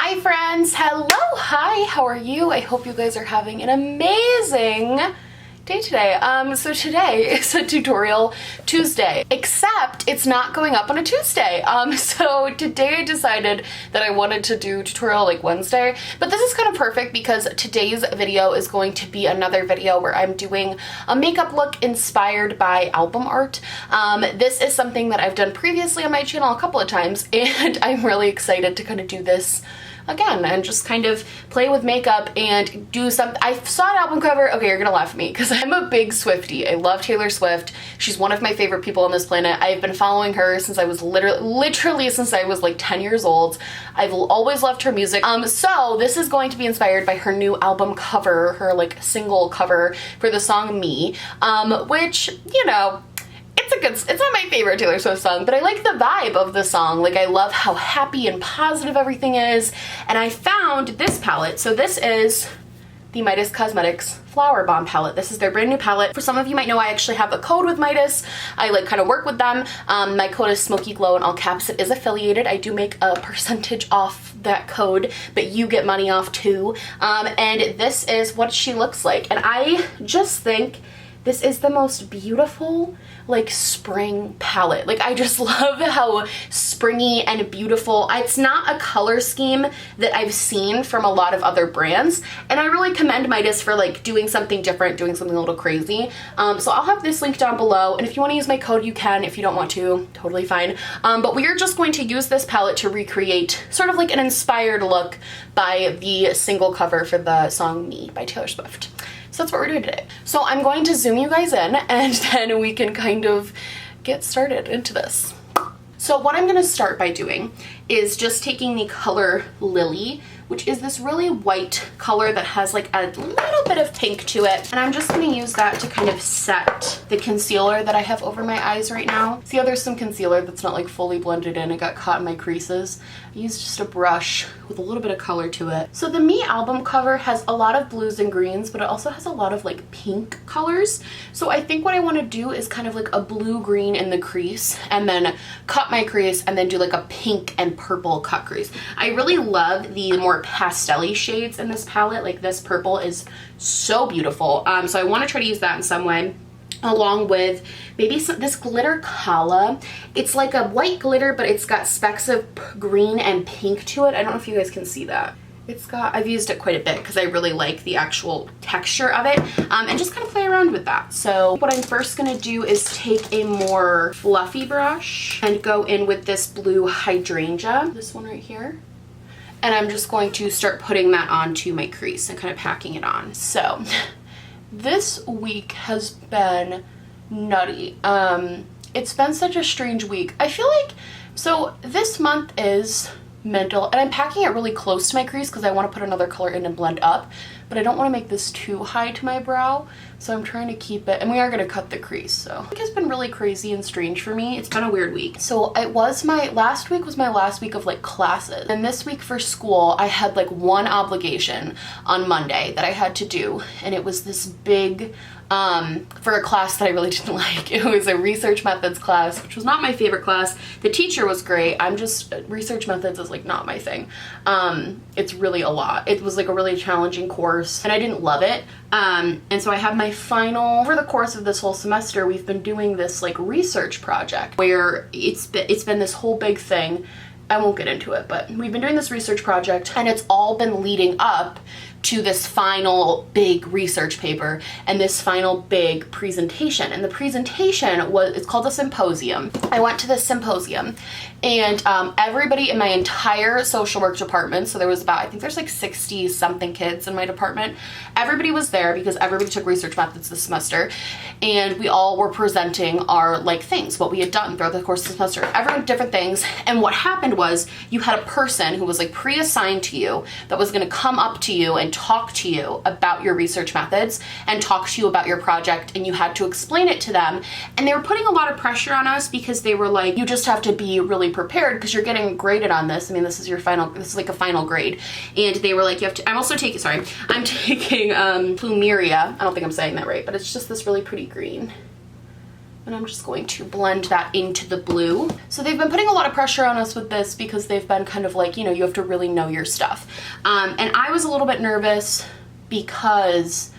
Hi friends, hello, hi, how are you? I hope you guys are having an amazing day today. So today is a tutorial Tuesday, except it's not going up on a Tuesday. So today I decided that I wanted to do tutorial like Wednesday, but this is kind of perfect because today's video is going to be another video where I'm doing a makeup look inspired by album art. This is something that I've done previously on my channel a couple of times, and I'm really excited to kind of do this again and just kind of play with makeup and do something. I saw an album cover. Okay, you're gonna laugh at me because I'm a big Swiftie. I love Taylor Swift. She's one of my favorite people on this planet. I've been following her since I was literally since I was like 10 years old. I've always loved her music. So this is going to be inspired by her new album cover, her like single cover for the song Me, which, you know, it's not my favorite Taylor Swift song, but I like the vibe of the song. Like, I love how happy and positive everything is. And I found this palette. So this is the Midas Cosmetics Flower Bomb Palette. This is their brand new palette. For some of you might know, I actually have a code with Midas. I like kind of work with them. My code is Smoky Glow in all caps. It is affiliated. I do make a percentage off that code, but you get money off too. And this is what she looks like. And I just think this is the most beautiful, like, spring palette. Like, I just love how springy and beautiful. It's not a color scheme that I've seen from a lot of other brands, and I really commend Midas for like doing something different, doing something a little crazy. So I'll have this link down below, and if you want to use my code, you can. If you don't want to, totally fine. But we are just going to use this palette to recreate sort of like an inspired look by the single cover for the song Me by Taylor Swift. So that's what we're doing today. So I'm going to zoom you guys in, and then we can kind of get started into this. So what I'm gonna start by doing is just taking the color Lily, which is this really white color that has like a little bit of pink to it. And I'm just gonna use that to kind of set the concealer that I have over my eyes right now. See how there's some concealer that's not like fully blended in, it got caught in my creases. I used just a brush with a little bit of color to it. So the Me album cover has a lot of blues and greens, but it also has a lot of like pink colors. So I think what I wanna do is kind of like a blue-green in the crease, and then cut my crease, and then do like a pink and purple cut crease. I really love the more pastel-y shades in this palette. Like, this purple is so beautiful. So I want to try to use that in some way, along with maybe this glitter Kala. It's like a white glitter, but it's got specks of green and pink to it. I don't know if you guys can see that. I've used it quite a bit because I really like the actual texture of it, and just kind of play around with that. So what I'm first gonna do is take a more fluffy brush and go in with this blue hydrangea, this one right here. And I'm just going to start putting that onto my crease and kind of packing it on. So this week has been nutty. It's been such a strange week. I feel like, so this month is mental, and I'm packing it really close to my crease because I want to put another color in and blend up, but I don't want to make this too high to my brow, so I'm trying to keep it, and we are going to cut the crease. So it has been really crazy and strange for me. It's been a weird week. So last week was my last week of like classes, and this week for school I had like one obligation on Monday that I had to do, and it was this big for a class that I really didn't like. It was a research methods class, which was not my favorite class. The teacher was great. Research methods is like not my thing. It's really a lot. It was like a really challenging course, and I didn't love it. And so I have my final, over the course of this whole semester, we've been doing this like research project where it's been this whole big thing. I won't get into it, but we've been doing this research project, and it's all been leading up to this final big research paper and this final big presentation. And the presentation it's called a symposium. I went to this symposium, and everybody in my entire social work department, so there was about, I think there's like 60 something kids in my department, everybody was there because everybody took research methods this semester, and we all were presenting our like things, what we had done throughout the course of the semester, everyone different things. And what happened was you had a person who was like pre-assigned to you that was going to come up to you and talk to you about your research methods and talk to you about your project, and you had to explain it to them. And they were putting a lot of pressure on us because they were like, you just have to be really prepared because you're getting graded on this. I mean, this is like a final grade. And they were like, you have to, I'm taking Plumeria. I don't think I'm saying that right, but it's just this really pretty green. and I'm just going to blend that into the blue. So they've been putting a lot of pressure on us with this because they've been kind of like, you know, you have to really know your stuff. And I was a little bit nervous because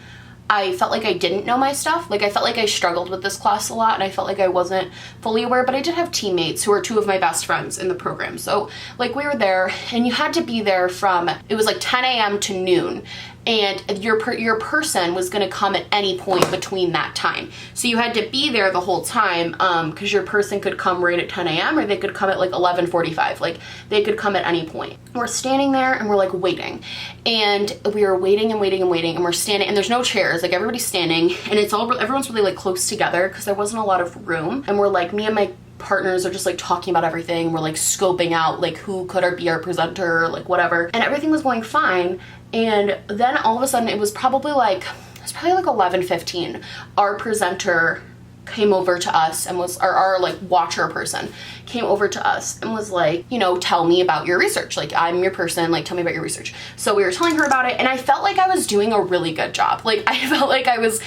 I felt like I didn't know my stuff. Like I felt like I struggled with this class a lot and I felt like I wasn't fully aware, but I did have teammates who are two of my best friends in the program. So like we were there and you had to be there from, it was like 10 a.m. to noon. And your person was gonna come at any point between that time. So you had to be there the whole time because your person could come right at 10 a.m. or they could come at like 11:45. Like they could come at any point. We're standing there and we're like waiting. And we were waiting and waiting and waiting and we're standing and there's no chairs, like everybody's standing and it's all, everyone's really like close together because there wasn't a lot of room. And we're like, me and my partners are just like talking about everything. We're like scoping out like who could be our presenter, like whatever. And everything was going fine. And then all of a sudden it was probably like 11:15. Our presenter came over to us and was, our like watcher person came over to us and was like, you know, tell me about your research. Like I'm your person, like tell me about your research. So we were telling her about it and I felt like I was doing a really good job. Like I felt like I was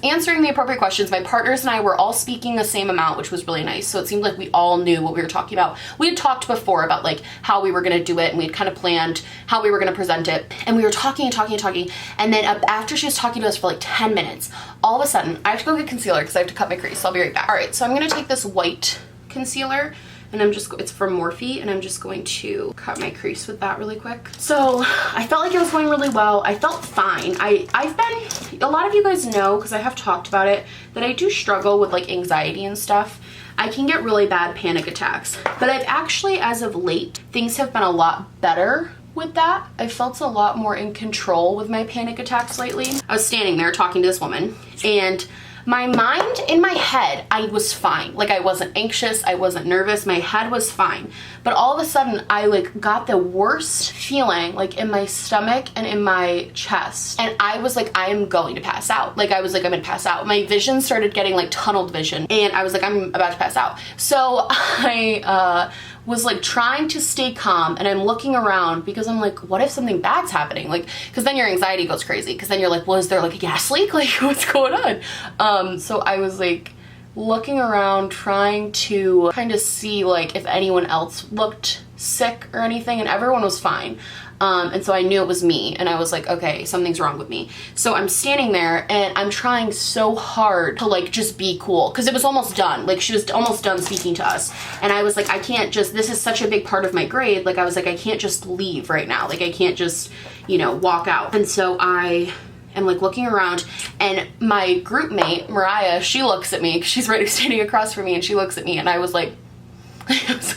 answering the appropriate questions. My partners and I were all speaking the same amount, which was really nice. So it seemed like we all knew what we were talking about. We had talked before about like how we were going to do it and we had kind of planned how we were going to present it. And we were talking and talking and talking. And then after she was talking to us for like 10 minutes, all of a sudden I have to go get concealer because I have to cut my crease. So I'll be right back. All right, so I'm going to take this white concealer and it's from Morphe and I'm just going to cut my crease with that really quick. So I felt like it was going really well. I felt fine. I've been, a lot of you guys know because I have talked about it, that I do struggle with like anxiety and stuff. I can get really bad panic attacks, but I've actually, as of late, things have been a lot better with that. I felt a lot more in control with my panic attacks lately. I was standing there talking to this woman and my mind, in my head, I was fine. Like I wasn't anxious, I wasn't nervous, my head was fine. But all of a sudden I like got the worst feeling like in my stomach and in my chest. And I was like, I am going to pass out. Like I was like, I'm gonna pass out. My vision started getting like tunneled vision and I was like, I'm about to pass out. So I was like trying to stay calm and I'm looking around because I'm like, what if something bad's happening? Like, because then your anxiety goes crazy because then you're like, well, is there like a gas leak? Like what's going on? So I was like looking around trying to kind of see like if anyone else looked sick or anything and everyone was fine. And so I knew it was me and I was like, okay, something's wrong with me. So I'm standing there and I'm trying so hard to like just be cool because it was almost done. Like she was almost done speaking to us. And I was like, I can't just, this is such a big part of my grade. Like I was like, I can't just leave right now. Like I can't just, you know, walk out. And so I am like looking around and my group mate, Mariah, she looks at me because she's right standing across from me and she looks at me and I was like,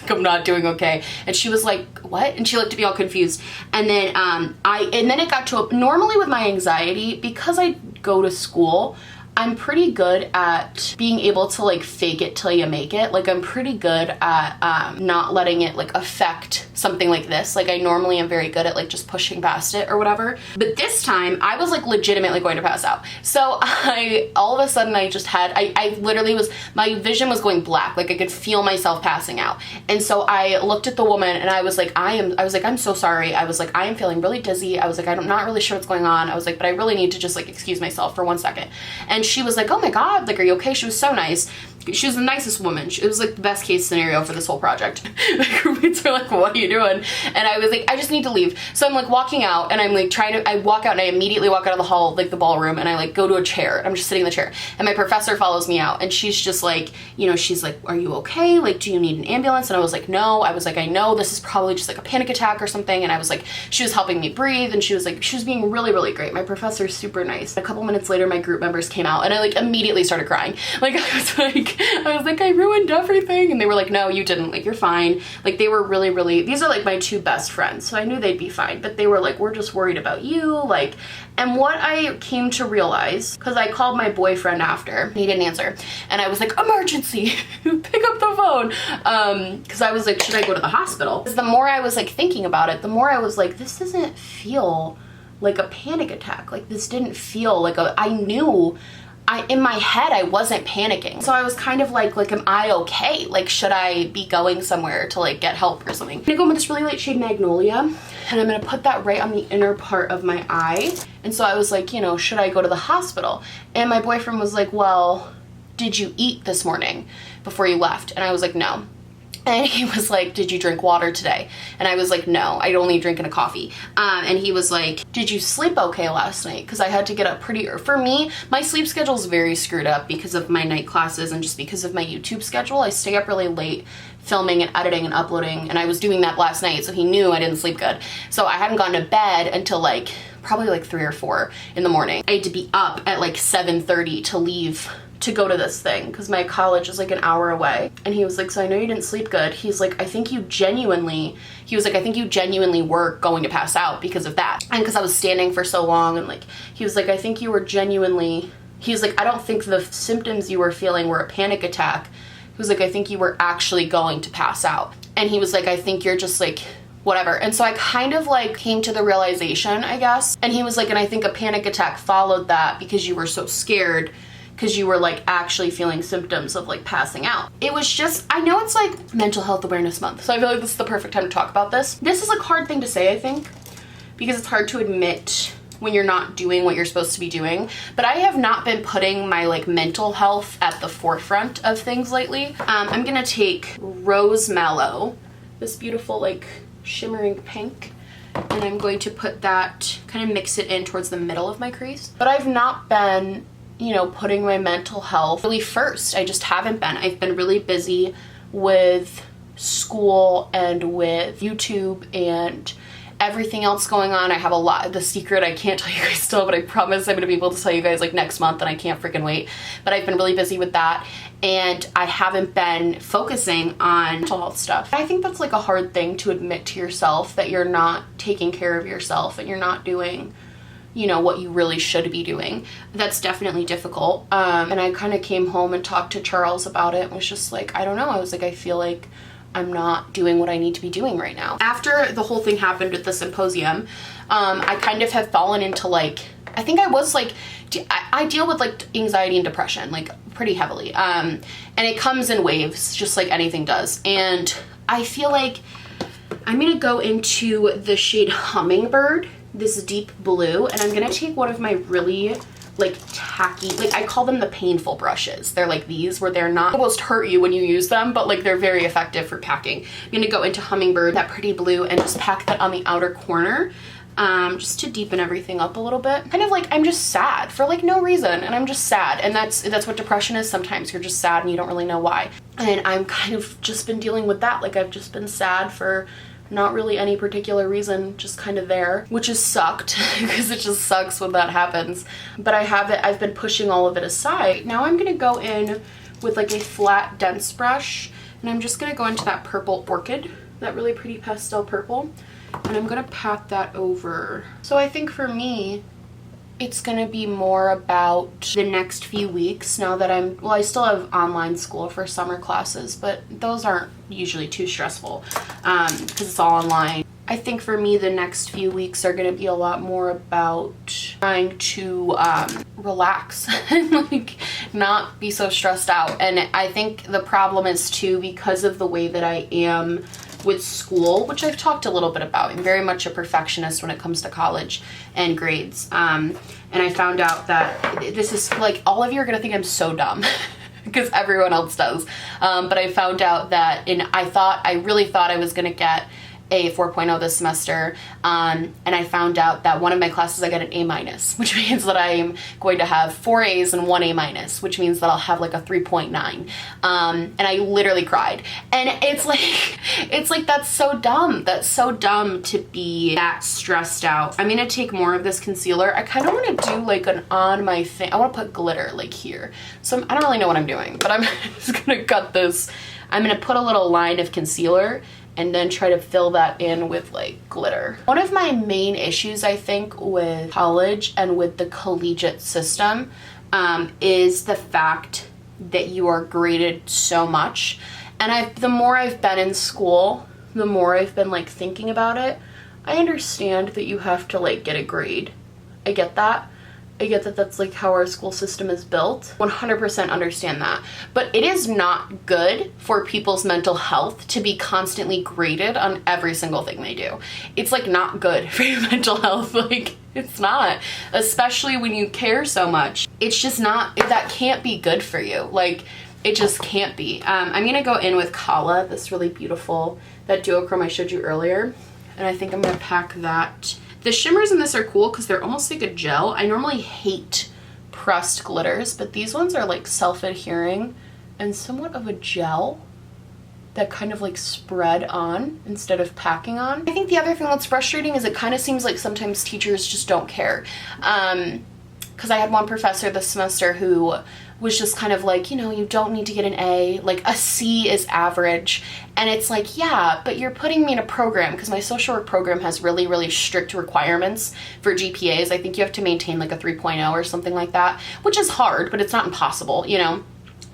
I'm not doing okay. And she was like, what? And she looked at me all confused. And then then it got to normally with my anxiety, because I go to school, I'm pretty good at being able to like fake it till you make it. Like I'm pretty good at not letting it like affect something like this. Like I normally am very good at like just pushing past it or whatever. But this time I was like legitimately going to pass out. So all of a sudden I just had, I literally was, my vision was going black. Like I could feel myself passing out. And so I looked at the woman and I was like, I'm so sorry. I was like, I am feeling really dizzy. I was like, I'm not really sure what's going on. I was like, but I really need to just like excuse myself for 1 second. And she was like, oh my God, like, are you okay? She was so nice. She was the nicest woman. It was like the best case scenario for this whole project. My roommates were like, what are you doing? And I was like, I just need to leave. So I'm like walking out and I'm like I walk out and I immediately walk out of the hall, like the ballroom, and I like go to a chair. I'm just sitting in the chair and my professor follows me out and she's just like, you know, she's like, are you okay? Like, do you need an ambulance? And I was like, no. I was like, I know this is probably just like a panic attack or something. And I was like, she was helping me breathe and she was like, she was being really, really great. My professor's super nice. A couple minutes later, my group members came out and I like immediately started crying. Like, I was like, I ruined everything. And they were like, no, you didn't. Like, you're fine. Like, they were really, really, these are like my two best friends. So I knew they'd be fine. But they were like, we're just worried about you. Like, and what I came to realize, because I called my boyfriend after, he didn't answer. And I was like, emergency, pick up the phone. Because I was like, should I go to the hospital? Because the more I was like thinking about it, the more I was like, this doesn't feel like a panic attack. Like, this didn't feel like I knew in my head I wasn't panicking. So I was kind of like, am I okay? Like, should I be going somewhere to like get help or something? I'm gonna go in with this really light shade Magnolia and I'm gonna put that right on the inner part of my eye. And so I was like, you know, should I go to the hospital? And my boyfriend was like, well, did you eat this morning before you left? And I was like, no. And he was like, did you drink water today? And I was like, no, I'd only drinking a coffee. And he was like, did you sleep okay last night? Because I had to get up pretty early. For me, my sleep schedule is very screwed up because of my night classes and just because of my YouTube schedule. I stay up really late filming and editing and uploading, and I was doing that last night, so he knew I didn't sleep good. So I hadn't gone to bed until like probably like 3 or 4 in the morning. I had to be up at like 7:30 to leave to go to this thing because my college is like an hour away. And he was like, so I know you didn't sleep good. He's like, I think you genuinely were going to pass out because of that. And because I was standing for so long, and like, he was like, I think you were genuinely, he was like, I don't think the symptoms you were feeling were a panic attack. He was like, I think you were actually going to pass out. And he was like, I think you're just like, whatever. And so I kind of like came to the realization, I guess. And he was like, and I think a panic attack followed that because you were so scared, because you were like actually feeling symptoms of like passing out. It was just, I know it's like Mental Health Awareness Month, so I feel like this is the perfect time to talk about this. This is a hard thing to say, I think, because it's hard to admit when you're not doing what you're supposed to be doing. But I have not been putting my like mental health at the forefront of things lately. I'm gonna take Rose Mallow, this beautiful like shimmering pink, and I'm going to put that, kind of mix it in towards the middle of my crease. But I've not been, you know, putting my mental health really first. I just haven't been. I've been really busy with school and with YouTube and everything else going on. I have a lot. The secret I can't tell you guys still, but I promise I'm gonna be able to tell you guys like next month, and I can't freaking wait. But I've been really busy with that, and I haven't been focusing on mental health stuff. I think that's like a hard thing to admit to yourself, that you're not taking care of yourself and you're not doing, you know, what you really should be doing. That's definitely difficult. And I kind of came home and talked to Charles about it and was just like, I don't know. I was like, I feel like I'm not doing what I need to be doing right now. After the whole thing happened with the symposium, I kind of have fallen into like, I think I was like, I deal with like anxiety and depression like pretty heavily. And it comes in waves, just like anything does. And I feel like I'm gonna go into the shade Hummingbird, this deep blue, and I'm gonna take one of my really like tacky, like I call them the painful brushes. They're like these, where they're not almost hurt you when you use them, but like they're very effective for packing. I'm gonna go into Hummingbird, that pretty blue, and just pack that on the outer corner, just to deepen everything up a little bit. Kind of like, I'm just sad for like no reason, and I'm just sad, and that's what depression is sometimes. You're just sad and you don't really know why. And I'm kind of just been dealing with that. Like I've just been sad for not really any particular reason, just kind of there, which has sucked because it just sucks when that happens. But I've been pushing all of it aside. Now I'm gonna go in with like a flat dense brush, and I'm just gonna go into that purple orchid, that really pretty pastel purple, and I'm gonna pat that over. So I think for me, it's gonna be more about the next few weeks now that I still have online school for summer classes, but those aren't usually too stressful because it's all online. I think for me, the next few weeks are gonna be a lot more about trying to relax and like not be so stressed out. And I think the problem is too, because of the way that I am with school, which I've talked a little bit about. I'm very much a perfectionist when it comes to college and grades. And I found out that this is like, all of you are gonna think I'm so dumb because everyone else does. But I found out that I really thought I was gonna get a 4.0 this semester, and I found out that one of my classes I got an A-, which means that I am going to have 4 A's and 1 A-, which means that I'll have like a 3.9. And I literally cried. And it's like that's so dumb. That's so dumb to be that stressed out. I'm gonna take more of this concealer. I kind of want to do like an on my thing. I want to put glitter like here. So I don't really know what I'm doing, but I'm just gonna cut this. I'm gonna put a little line of concealer and then try to fill that in with like glitter. One of my main issues, I think, with college and with the collegiate system is the fact that you are graded so much. And the more I've been in school, the more I've been like thinking about it. I understand that you have to like get a grade. I get that. I get that that's like how our school system is built. 100% understand that. But it is not good for people's mental health to be constantly graded on every single thing they do. It's like not good for your mental health. Like It's not, especially when you care so much. It's just not, that can't be good for you. Like, it just can't be. I'm gonna go in with Kala, this really beautiful, that duochrome I showed you earlier. And I think I'm gonna pack that. The shimmers in this are cool because they're almost like a gel. I normally hate pressed glitters, but these ones are like self-adhering and somewhat of a gel that kind of like spread on instead of packing on. I think the other thing that's frustrating is it kind of seems like sometimes teachers just don't care. Because I had one professor this semester who was just kind of like, you know, you don't need to get an A, like a C is average. And it's like, yeah, but you're putting me in a program, because my social work program has really, really strict requirements for GPAs. I think you have to maintain like a 3.0 or something like that, which is hard, but it's not impossible, you know?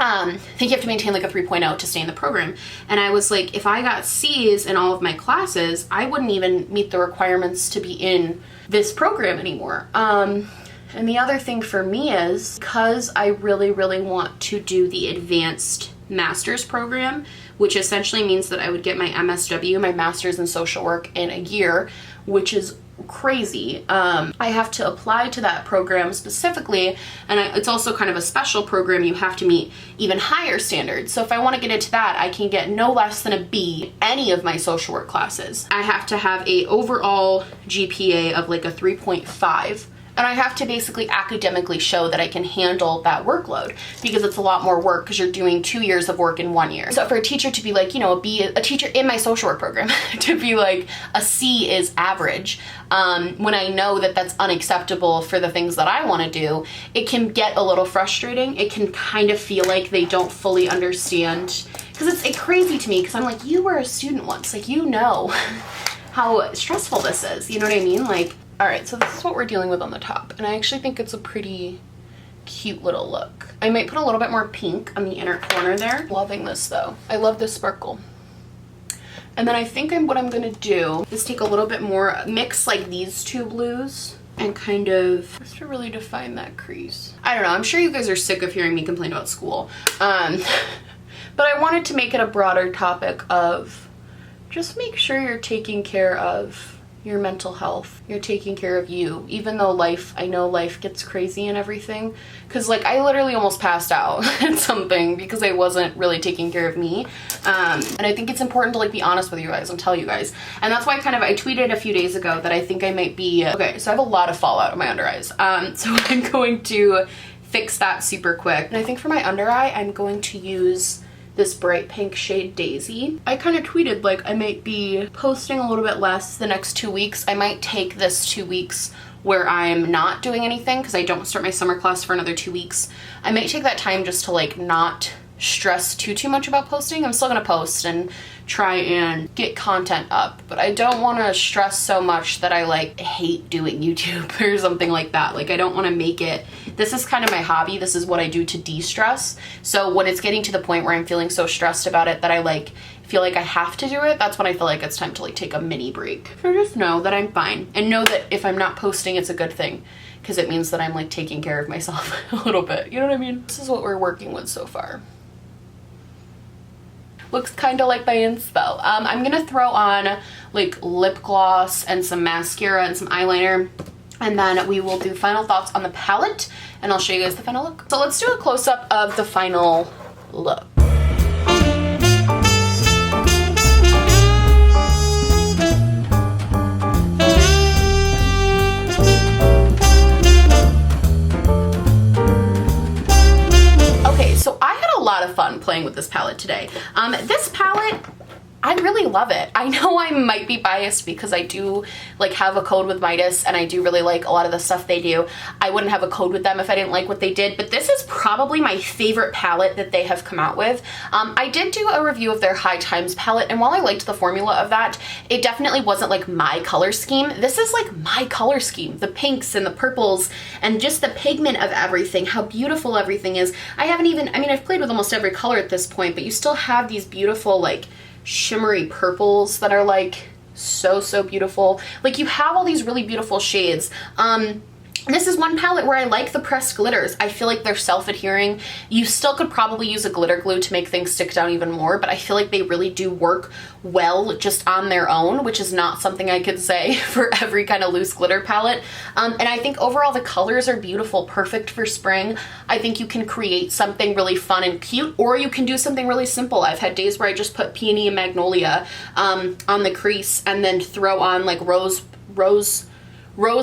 I think you have to maintain like a 3.0 to stay in the program. And I was like, if I got C's in all of my classes, I wouldn't even meet the requirements to be in this program anymore. And the other thing for me is, because I really, really want to do the advanced master's program, which essentially means that I would get my MSW, my master's in social work, in a year, which is crazy. I have to apply to that program specifically, and it's also kind of a special program. You have to meet even higher standards. So if I want to get into that, I can get no less than a B any of my social work classes. I have to have a overall GPA of like a 3.5. And I have to basically academically show that I can handle that workload, because it's a lot more work because you're doing 2 years of work in 1 year. So for a teacher to be like, you know, a teacher in my social work program to be like a C is average, when I know that that's unacceptable for the things that I want to do, it can get a little frustrating. It can kind of feel like they don't fully understand, because it's crazy to me, because I'm like, you were a student once, like, you know how stressful this is, you know what I mean? Like, all right, so this is what we're dealing with on the top, and I actually think it's a pretty cute little look. I might put a little bit more pink on the inner corner there. Loving this though. I love this sparkle. And then I think what I'm gonna do is take a little bit more, mix like these two blues, and kind of, just to really define that crease. I don't know, I'm sure you guys are sick of hearing me complain about school. But I wanted to make it a broader topic of just make sure you're taking care of your mental health. You're taking care of you, even though I know life gets crazy and everything. Cause like I literally almost passed out at something because I wasn't really taking care of me. And I think it's important to like be honest with you guys and tell you guys. And that's why I tweeted a few days ago that I think I might be, okay, so I have a lot of fallout on my under eyes. So I'm going to fix that super quick. And I think for my under eye, I'm going to use this bright pink shade Daisy. I kind of tweeted like I might be posting a little bit less the next 2 weeks. I might take this 2 weeks where I'm not doing anything because I don't start my summer class for another 2 weeks. I might take that time just to like not stress too much about posting. I'm still gonna post and try and get content up, but I don't want to stress so much that I like hate doing YouTube or something like that. Like I don't want to make it, this is kind of my hobby, this is what I do to de-stress. So when it's getting to the point where I'm feeling so stressed about it that I like feel like I have to do it, that's when I feel like it's time to like take a mini break. So just know that I'm fine, and know that if I'm not posting, it's a good thing, because it means that I'm like taking care of myself a little bit, you know what I mean? This is what we're working with so far. Looks kind of like my inspo. I'm gonna throw on like lip gloss and some mascara and some eyeliner, and then we will do final thoughts on the palette, and I'll show you guys the final look. So let's do a close-up of the final look. So I had a lot of fun playing with this palette today. This palette, I really love it. I know I might be biased because I do like have a code with Midas, and I do really like a lot of the stuff they do. I wouldn't have a code with them if I didn't like what they did, but this is probably my favorite palette that they have come out with. I did do a review of their High Times palette, and while I liked the formula of that, it definitely wasn't like my color scheme. This is like my color scheme. The pinks and the purples and just the pigment of everything, how beautiful everything is. I've played with almost every color at this point, but you still have these beautiful like shimmery purples that are like so beautiful. Like you have all these really beautiful shades. This is one palette where I like the pressed glitters. I feel like they're self-adhering. You still could probably use a glitter glue to make things stick down even more, but I feel like they really do work well just on their own, which is not something I could say for every kind of loose glitter palette. And I think overall the colors are beautiful, perfect for spring. I think you can create something really fun and cute, or you can do something really simple. I've had days where I just put Peony and Magnolia on the crease and then throw on like Rose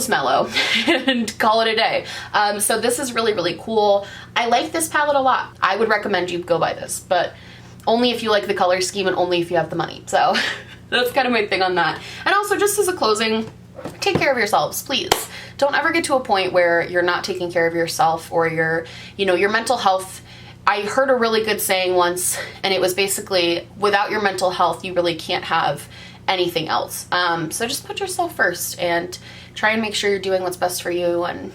Mellow and call it a day. So this is really, really cool. I like this palette a lot. I would recommend you go buy this, but only if you like the color scheme and only if you have the money. So that's kind of my thing on that. And also, just as a closing, take care of yourselves, please. Don't ever get to a point where you're not taking care of yourself or your mental health. I heard a really good saying once, and it was basically, without your mental health, you really can't have anything else. So just put yourself first and try and make sure you're doing what's best for you. And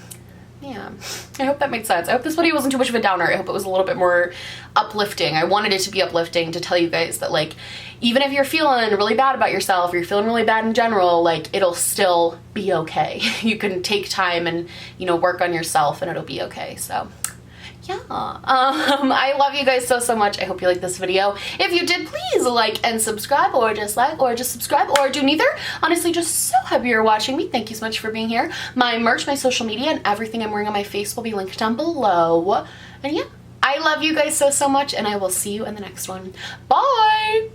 yeah, I hope that made sense. I hope this video wasn't too much of a downer. I hope it was a little bit more uplifting. I wanted it to be uplifting to tell you guys that, like, even if you're feeling really bad about yourself, or you're feeling really bad in general, like, it'll still be okay. You can take time and, work on yourself and it'll be okay. So yeah, I love you guys so much. I hope you liked this video. If you did, please like and subscribe, or just subscribe, or do neither. Honestly, just so happy you're watching me. Thank you so much for being here. My merch, my social media, and everything I'm wearing on my face will be linked down below. And yeah, I love you guys so much, and I will see you in the next one. Bye!